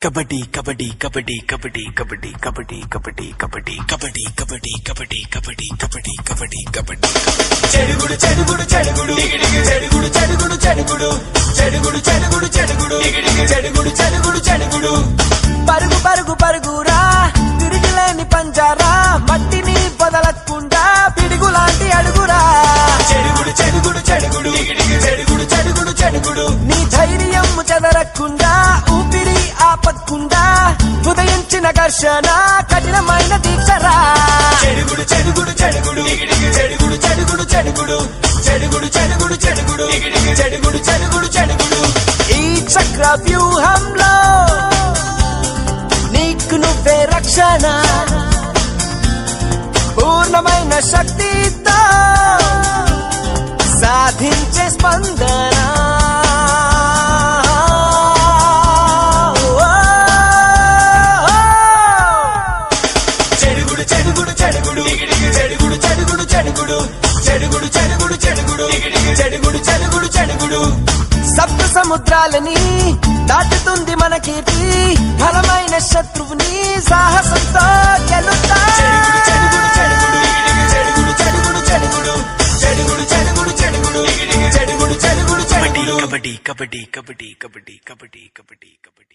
కబడ్డీ కబడ్డీ కబడ్డీ కబడ్డీ కబడ్డీ కబడ్డీ కబడ్డీ కబడ్డీ కబడ్డీ కబడ్డీ కబడ్డీ కబడ్డీ కబడ్డీ కబడ్డీ కబడ్డీ చెడుగుడు చెడుగుడు చెడుగుడు చెడుగుడు చెడుగుడు చెడుగుడు చెడుగుడు చెడుగుడు చెడుగుడు చెడుగుడు చెడుగుడు చెడుగుడు పరుగు పరుగు పరుగురా తిరిగిలేని పంజారా మట్టిని వదలకుండా పిడుగులాంటి అడుగురా చెడుగుడు చెడుగుడు చెడుగుడు చెడుగుడు చెడుగుడు చెడుగుడు నీ ధైర్యం చెదరకుండా ఊపిరి ఆపకుండా హృదయించిన ఘర్షణ కఠినమైన దీక్షరా చెడుగుడు చెడుగుడు చెడుగుడు చెడుగుడు చెడుగుడు చెడుగుడు చెడుగుడు చెడుగుడు చెడుగుడు చెడుగుడు చెడుగుడు చెడుగుడు ఈ చక్ర వ్యూహంలో నీకు నువ్వే రక్షణ పూర్ణమైన శక్తితో సాధించే స్పందన చెడుగుడు చెడుగుడు చెడుగుడు చెడుగుడు చెడుగుడు చెడుగుడు చెడుగుడు చెడుగుడు చెడుగుడు చెడుగుడు చెడుగుడు చెడుగుడు సప్త సముద్రాలని దాటుతుంది మన కీర్తి బలమైన శత్రువుని సాహసంతో గెలుతా చెడుగుడు చెడుగుడు చెడుగుడు చెడుగుడు చెడుగుడు చెడుగుడు చెడుగుడు చెడుగుడు చెడుగుడు చెడుగుడు చెడుగుడు కబడ్డీ కబడ్డీ కబడ్డీ కబడ్డీ కబడ్డీ కబడ్డీ కబడ్డీ